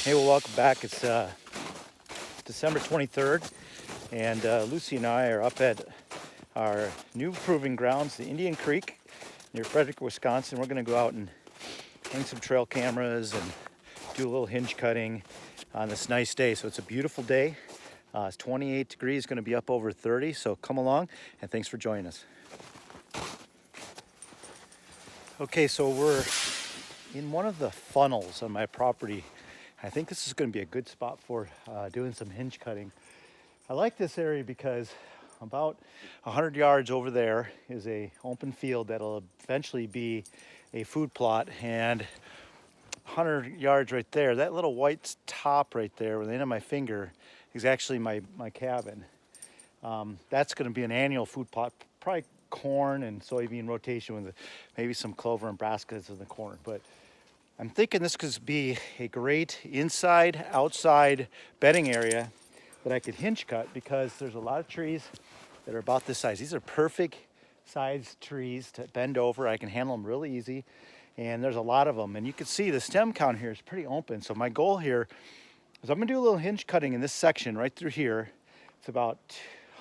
Hey, well, welcome back. It's December 23rd, and Lucy and I are up at our new proving grounds, the Indian Creek, near Frederick, Wisconsin. We're going to go out and hang some trail cameras and do a little hinge cutting on this nice day. So it's a beautiful day. It's 28 degrees, going to be up over 30, so come along, and thanks for joining us. Okay, so we're in one of the funnels on my property. I think this is going to be a good spot for doing some hinge cutting. I like this area because about 100 yards over there is a open field that'll eventually be a food plot, and 100 yards right there, that little white top right there with the end of my finger is actually my cabin. That's going to be an annual food plot, probably corn and soybean rotation with maybe some clover and brassicas in the corner. But I'm thinking this could be a great inside, outside bedding area that I could hinge cut, because there's a lot of trees that are about this size. These are perfect sized trees to bend over. I can handle them really easy, and there's a lot of them. And you can see the stem count here is pretty open. So my goal here is I'm gonna do a little hinge cutting in this section right through here. It's about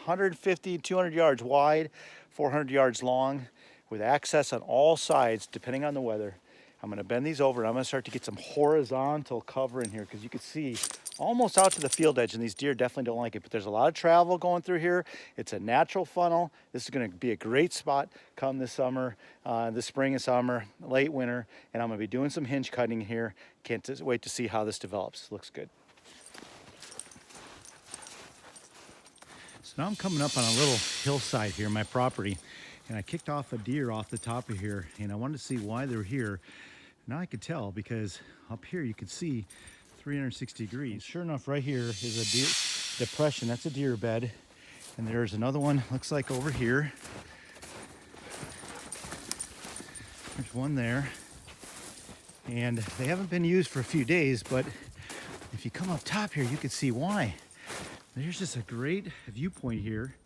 150, 200 yards wide, 400 yards long, with access on all sides depending on the weather. I'm going to bend these over, and I'm going to start to get some horizontal cover in here, because you can see almost out to the field edge, and these deer definitely don't like it. But there's a lot of travel going through here. It's a natural funnel. This is going to be a great spot come this summer, this spring and summer, late winter, and I'm going to be doing some hinge cutting here. Can't wait to see how this develops. Looks good. So now I'm coming up on a little hillside here, my property, and I kicked off a deer off the top of here, and I wanted to see why they're here. Now I could tell, because up here you can see 360 degrees. And sure enough, right here is a deer depression. That's a deer bed, and there's another one, looks like over here. There's one there, and they haven't been used for a few days, but if you come up top here, you can see why. There's just a great viewpoint here.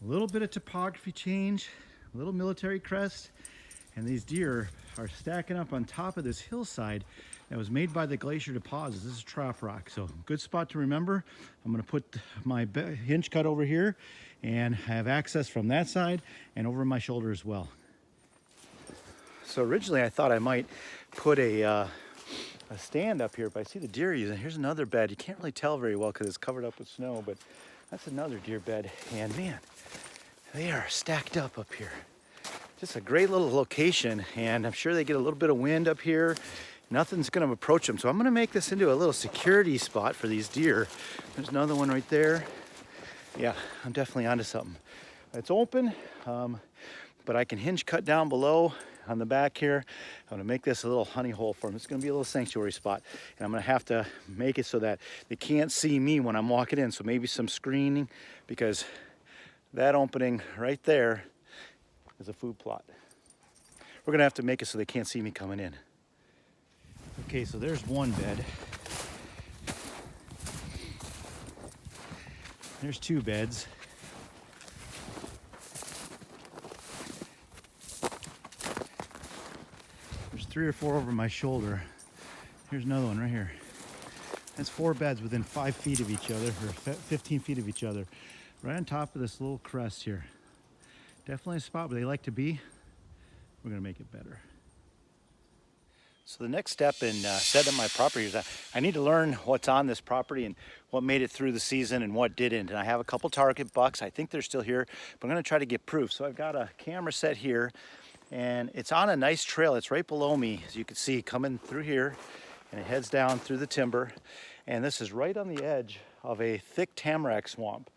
A little bit of topography change, a little military crest, and these deer are stacking up on top of this hillside that was made by the glacier deposits. This is trap rock, so good spot to remember. I'm going to put my hinge cut over here and have access from that side and over my shoulder as well. So originally I thought I might put a stand up here, but I see the deer using. Here's another bed. You can't really tell very well because it's covered up with snow, but that's another deer bed, and man, they are stacked up here. Just a great little location, and I'm sure they get a little bit of wind up here. Nothing's going to approach them, so I'm going to make this into a little security spot for these deer. There's another one right there. Yeah, I'm definitely onto something. It's open, but I can hinge cut down below on the back here. I'm going to make this a little honey hole for them. It's going to be a little sanctuary spot, and I'm going to have to make it so that they can't see me when I'm walking in. So maybe some screening, because that opening right there is a food plot. We're going to have to make it so they can't see me coming in. Okay, so there's one bed. There's two beds. There's 3 or 4 over my shoulder. Here's another one right here. That's 4 beds within 5 feet of each other, or 15 feet of each other, right on top of this little crest here. Definitely a spot where they like to be. We're gonna make it better. So the next step in setting my property is that I need to learn what's on this property and what made it through the season and what didn't. And I have a couple target bucks. I think they're still here, but I'm gonna try to get proof. So I've got a camera set here, and it's on a nice trail. It's right below me, as you can see, coming through here, and it heads down through the timber. And this is right on the edge of a thick tamarack swamp.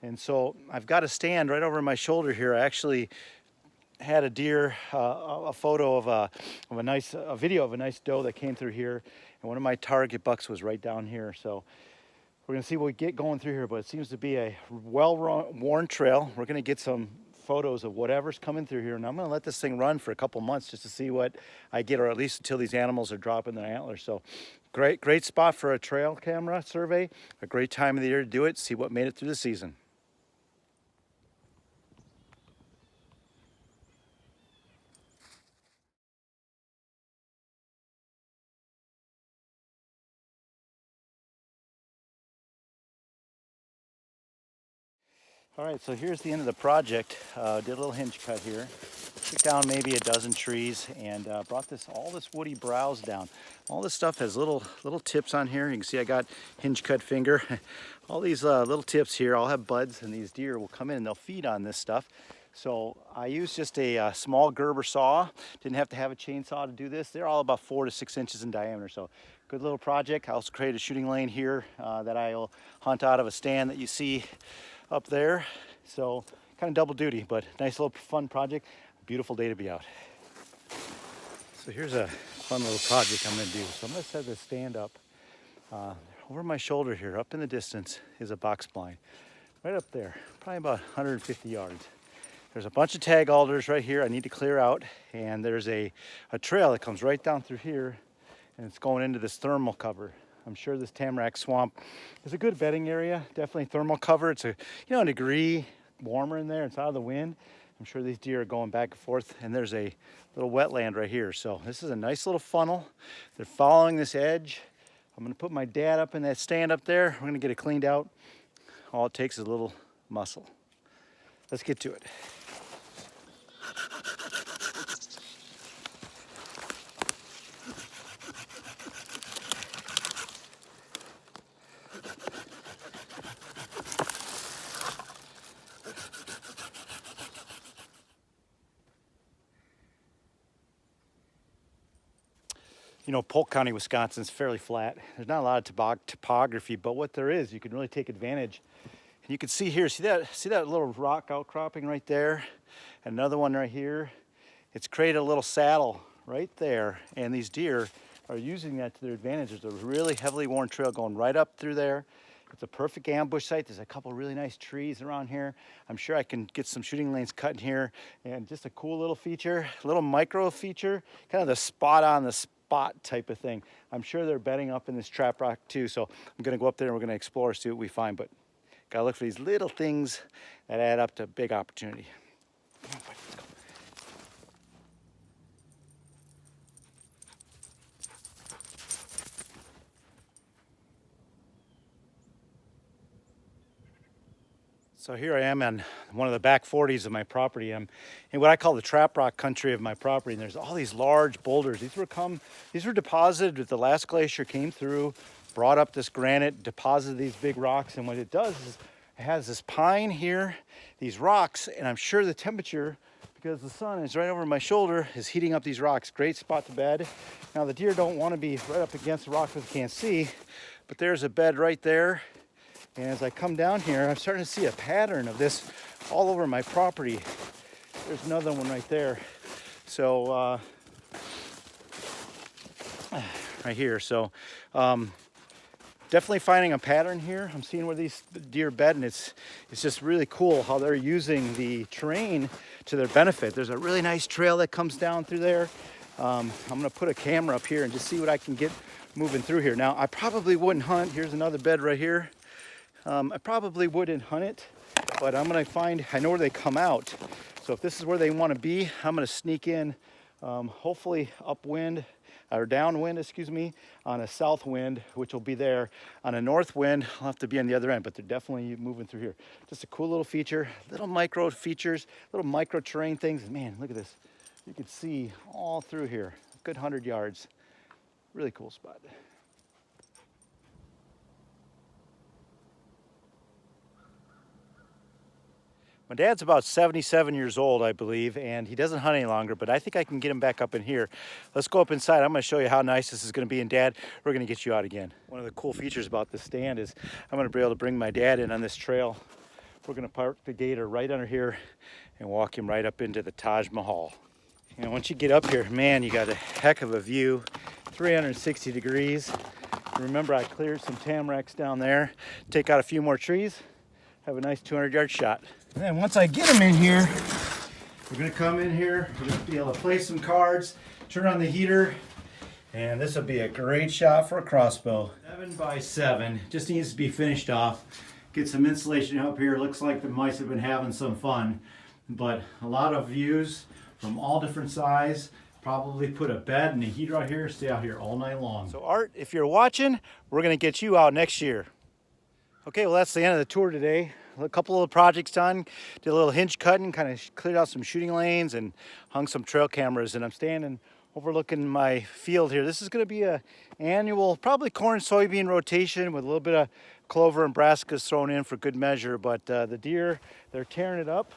And so I've got a stand right over my shoulder here. I actually had a deer, a photo of a video of a nice doe that came through here, and one of my target bucks was right down here. So we're gonna see what we get going through here, but it seems to be a well-worn trail. We're gonna get some photos of whatever's coming through here, and I'm gonna let this thing run for a couple months just to see what I get, or at least until these animals are dropping their antlers. So great spot for a trail camera survey, a great time of the year to do it, see what made it through the season. All right, so here's the end of the project. Did a little hinge cut here. Took down maybe a dozen trees and brought all this woody browse down. All this stuff has little tips on here. You can see I got hinge cut finger. All these little tips here all have buds, and these deer will come in and they'll feed on this stuff. So I used just a small Gerber saw. Didn't have to have a chainsaw to do this. They're all about 4 to 6 inches in diameter. So good little project. I also created a shooting lane here that I'll hunt out of a stand that you see up there. So kind of double duty, but nice little fun project. Beautiful day to be out. So here's a fun little project I'm going to do. So I'm going to set this stand up. Over my shoulder here, up in the distance, is a box blind. Right up there, probably about 150 yards. There's a bunch of tag alders right here I need to clear out, and there's a trail that comes right down through here, and it's going into this thermal cover. I'm sure this tamarack swamp is a good bedding area, definitely thermal cover. It's a degree warmer in there, it's out of the wind. I'm sure these deer are going back and forth, and there's a little wetland right here. So this is a nice little funnel. They're following this edge. I'm gonna put my dad up in that stand up there. We're gonna get it cleaned out. All it takes is a little muscle. Let's get to it. Polk County, Wisconsin is fairly flat. There's not a lot of topography, but what there is, you can really take advantage. And you can see here, see that little rock outcropping right there? Another one right here. It's created a little saddle right there, and these deer are using that to their advantage. There's a really heavily worn trail going right up through there. It's a perfect ambush site. There's a couple really nice trees around here. I'm sure I can get some shooting lanes cut in here, and just a cool little feature, little micro feature, kind of the spot on the spot type of thing. I'm sure they're bedding up in this trap rock too, so I'm gonna go up there and we're gonna explore, see what we find, but gotta look for these little things that add up to big opportunity. Come on, buddy, let's go. So here I am on one of the back 40s of my property. I'm in what I call the trap rock country of my property, and there's all these large boulders. These were deposited with the last glacier came through, brought up this granite, deposited these big rocks, and what it does is it has this pine here, these rocks, and I'm sure the temperature, because the sun is right over my shoulder, is heating up these rocks. Great spot to bed. Now the deer don't want to be right up against the rock because they can't see, but there's a bed right there. And as I come down here, I'm starting to see a pattern of this all over my property. There's another one right there. So, right here. So, definitely finding a pattern here. I'm seeing where these deer bed, and it's just really cool how they're using the terrain to their benefit. There's a really nice trail that comes down through there. I'm gonna put a camera up here and just see what I can get moving through here. Now, I probably wouldn't hunt. Here's another bed right here. I probably wouldn't hunt it, but I know where they come out. So if this is where they want to be, I'm going to sneak in, hopefully upwind or downwind, on a south wind, which will be there. On a north wind, I'll have to be on the other end, but they're definitely moving through here. Just a cool little feature, little micro features, little micro terrain things. Man, look at this. You can see all through here, a good 100 yards. Really cool spot. My dad's about 77 years old, I believe, and he doesn't hunt any longer, but I think I can get him back up in here. Let's go up inside. I'm going to show you how nice this is going to be, and Dad, we're going to get you out again. One of the cool features about this stand is I'm going to be able to bring my dad in on this trail. We're going to park the gator right under here and walk him right up into the Taj Mahal. And once you get up here, man, you got a heck of a view, 360 degrees. Remember, I cleared some tamaracks down there, take out a few more trees, have a nice 200-yard shot. And then once I get them in here, we're gonna come in here, we're gonna be able to place some cards, turn on the heater, and this will be a great shot for a crossbow. 7x7, just needs to be finished off. Get some insulation up here. Looks like the mice have been having some fun, but a lot of views from all different sizes. Probably put a bed and a heater out here, stay out here all night long. So Art, if you're watching, we're gonna get you out next year. Okay, well that's the end of the tour today. a couple of projects done. Did a little hinge cutting, kind of cleared out some shooting lanes and hung some trail cameras. And I'm standing overlooking my field here. This is going to be a annual, probably corn soybean rotation with a little bit of clover and brassicas thrown in for good measure. But the deer, they're tearing it up.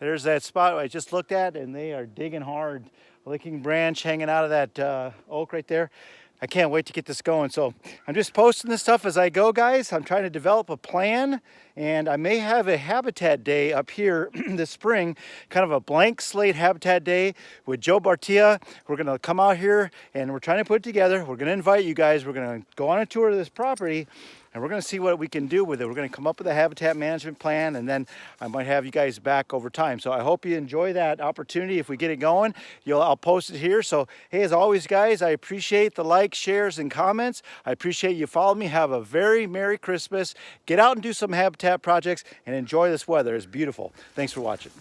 There's that spot I just looked at, and they are digging hard. Licking branch hanging out of that oak right there. I can't wait to get this going. So I'm just posting this stuff as I go, guys. I'm trying to develop a plan, and I may have a habitat day up here this spring, kind of a blank slate habitat day with Joe Bartia. We're gonna come out here and we're trying to put it together. We're gonna invite you guys. We're gonna go on a tour of this property, and we're gonna see what we can do with it. We're gonna come up with a habitat management plan, and then I might have you guys back over time. So I hope you enjoy that opportunity. If we get it going, I'll post it here. So hey, as always, guys, I appreciate the likes, shares, and comments. I appreciate you following me. Have a very Merry Christmas. Get out and do some habitat projects and enjoy this weather. It's beautiful. Thanks for watching.